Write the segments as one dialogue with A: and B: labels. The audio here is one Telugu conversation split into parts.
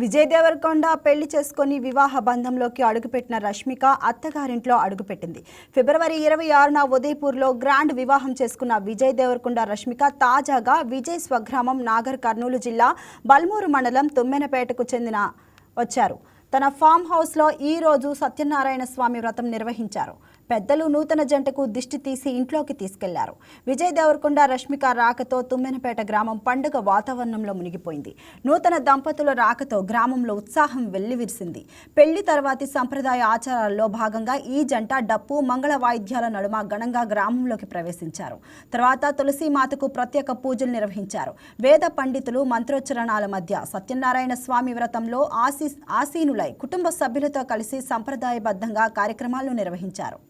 A: విజయ్ దేవరకొండ పెళ్లి చేసుకుని వివాహ బంధంలోకి అడుగుపెట్టిన రష్మిక అత్తగారింట్లో అడుగుపెట్టింది. ఫిబ్రవరి 26న ఉదయపూర్లో గ్రాండ్ వివాహం చేసుకున్న విజయ్ దేవరకొండ రష్మిక తాజాగా విజయ్ స్వగ్రామం నాగర్ కర్నూలు జిల్లా బల్మూరు మండలం తుమ్మెనపేటకు చెందిన వచ్చారు. తన ఫామ్ హౌస్లో ఈ రోజు సత్యనారాయణ స్వామి వ్రతం నిర్వహించారు. పెద్దలు నూతన జంటకు దిష్టి తీసి ఇంట్లోకి తీసుకెళ్లారు. విజయ్ దేవరకొండ రష్మిక రాకతో తుమ్మెనపేట గ్రామం పండుగ వాతావరణంలో మునిగిపోయింది. నూతన దంపతుల రాకతో గ్రామంలో ఉత్సాహం వెల్లివిరిసింది. పెళ్లి తర్వాతి సంప్రదాయ ఆచారాల్లో భాగంగా ఈ జంట డప్పు మంగళ వాయిద్యాల నడుమ ఘనంగా గ్రామంలోకి ప్రవేశించారు. తర్వాత తులసీమాతకు ప్రత్యేక పూజలు నిర్వహించారు. వేద పండితులు మంత్రోచ్చరణాల మధ్య సత్యనారాయణ స్వామి వ్రతంలో ఆసీనులై కుటుంబ సభ్యులతో కలిసి సంప్రదాయబద్ధంగా కార్యక్రమాలు నిర్వహించారు.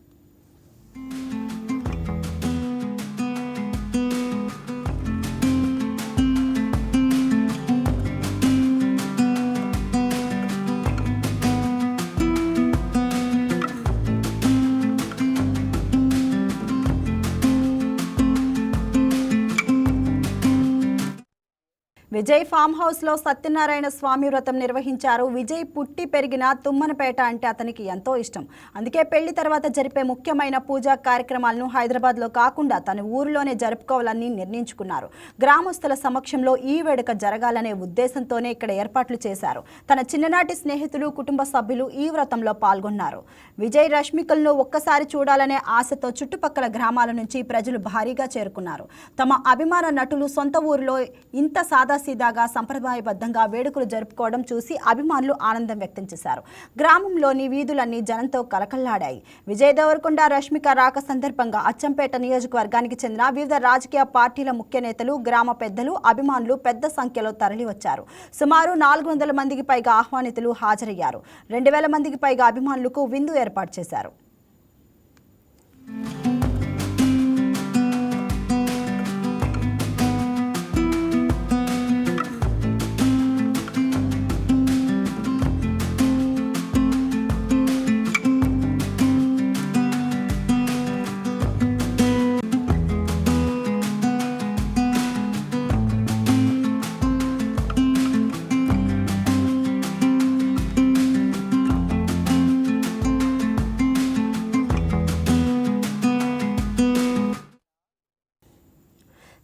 A: విజయ్ ఫామ్ హౌస్లో సత్యనారాయణ స్వామి వ్రతం నిర్వహించారు. విజయ్ పుట్టి పెరిగిన తుమ్మనపేట అంటే అతనికి ఎంతో ఇష్టం. అందుకే పెళ్లి తర్వాత జరిపే ముఖ్యమైన పూజా కార్యక్రమాలను హైదరాబాద్లో కాకుండా తన ఊరిలోనే జరుపుకోవాలని నిర్ణయించుకున్నారు. గ్రామస్తుల సమక్షంలో ఈ వేడుక జరగాలనే ఉద్దేశంతోనే ఇక్కడ ఏర్పాట్లు చేశారు. తన చిన్ననాటి స్నేహితులు, కుటుంబ సభ్యులు ఈ వ్రతంలో పాల్గొన్నారు. విజయ్ రష్మికలను ఒక్కసారి చూడాలనే ఆశతో చుట్టుపక్కల గ్రామాల నుంచి ప్రజలు భారీగా చేరుకున్నారు. తమ అభిమాన నటులు సొంత ఊరిలో ఇంత సాదాసీదాగా సంప్రదాయబద్ధంగా వేడుకలు జరుపుకోవడం చూసి అభిమానులు ఆనందం వ్యక్తం చేశారు. గ్రామంలోని వీధులన్నీ జనంతో కలకల్లాడాయి. విజయ్ దేవరకొండ రష్మిక రాక సందర్భంగా అచ్చంపేట నియోజకవర్గానికి చెందిన వివిధ రాజకీయ పార్టీల ముఖ్య నేతలు, గ్రామ పెద్దలు, అభిమానులు పెద్ద సంఖ్యలో తరలివచ్చారు. సుమారు 400 మందికి పైగా ఆహ్వానితులు హాజరయ్యారు. 2000 మందికి పైగా అభిమానులకు విందు ఏర్పాటు చేశారు.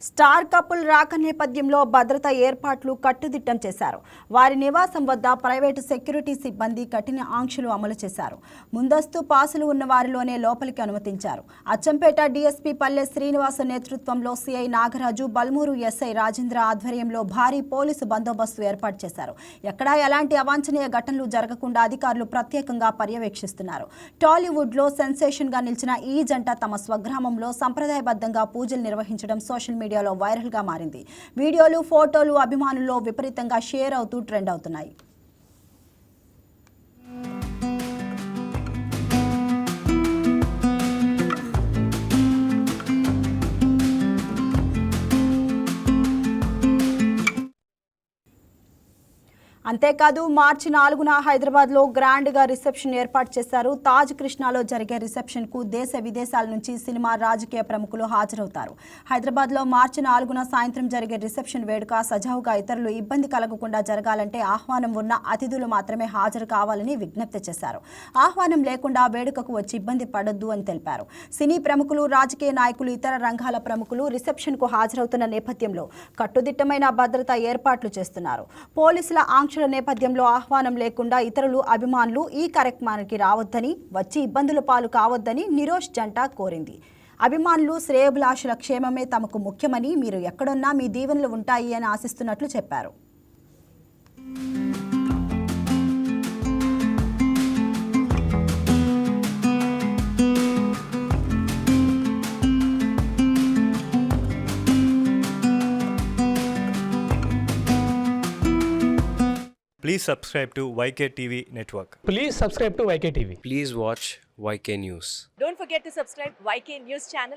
A: స్టార్ కపుల్ రాక నేపథ్యంలో భద్రతా ఏర్పాట్లు కట్టుదిట్టం చేశారు. వారి నివాసం వద్ద ప్రైవేటు సెక్యూరిటీ సిబ్బంది కఠిన ఆంక్షలు అమలు చేశారు. ముందస్తు పాసులు ఉన్న వారిలోనే లోపలికి అనుమతించారు. అచ్చంపేట డీఎస్పీ పల్లె శ్రీనివాస నేతృత్వంలో సిఐ నాగరాజు, బల్మూరు ఎస్ఐ రాజేంద్ర ఆధ్వర్యంలో భారీ పోలీసు బందోబస్తు ఏర్పాటు చేశారు. ఎక్కడా ఎలాంటి అవాంఛనీయ ఘటనలు జరగకుండా అధికారులు ప్రత్యేకంగా పర్యవేక్షిస్తున్నారు. టాలీవుడ్లో సెన్సేషన్గా నిలిచిన ఈ జంట తమ స్వగ్రామంలో సంప్రదాయబద్ధంగా పూజలు నిర్వహించడం సోషల్ మీడియాలో వైరల్ గా మారింది. వీడియోలు, ఫోటోలు అభిమానుల్లో విపరీతంగా షేర్ అవుతూ ట్రెండ్ అవుతున్నాయి. అంతేకాదు మార్చి 4న హైదరాబాద్లో గ్రాండ్గా రిసెప్షన్ ఏర్పాటు చేశారు. తాజ్ కృష్ణాలో జరిగే రిసెప్షన్కు దేశ విదేశాల నుంచి సినిమా, రాజకీయ ప్రముఖులు హాజరవుతారు. హైదరాబాద్లో మార్చి 4న సాయంత్రం జరిగే రిసెప్షన్ వేడుక సజావుగా ఇతరులు ఇబ్బంది కలగకుండా జరగాలంటే ఆహ్వానం ఉన్న అతిథులు మాత్రమే హాజరు కావాలని విజ్ఞప్తి చేశారు. ఆహ్వానం లేకుండా వేడుకకు వచ్చి ఇబ్బంది పడొద్దు అని తెలిపారు. సినీ ప్రముఖులు, రాజకీయ నాయకులు, ఇతర రంగాల ప్రముఖులు రిసెప్షన్కు హాజరవుతున్న నేపథ్యంలో కట్టుదిట్టమైన భద్రతా ఏర్పాట్లు చేస్తున్నారు. పోలీసుల ఆంక్షల నేపథ్యంలో ఆహ్వానం లేకుండా ఇతరులు, అభిమానులు ఈ కార్యక్రమానికి రావద్దని, వచ్చి ఇబ్బందుల పాలు కావద్దని నిరోష్ జంట కోరింది. అభిమానులు, శ్రేయోభిలాషుల క్షేమమే తమకు ముఖ్యమని, మీరు ఎక్కడున్నా మీ దీవెనలు ఉంటాయి అని ఆశిస్తున్నట్లు చెప్పారు.
B: Please subscribe to YK TV Network.
C: Please subscribe to YK TV.
D: Please watch YK News.
E: Don't forget to subscribe YK News channel.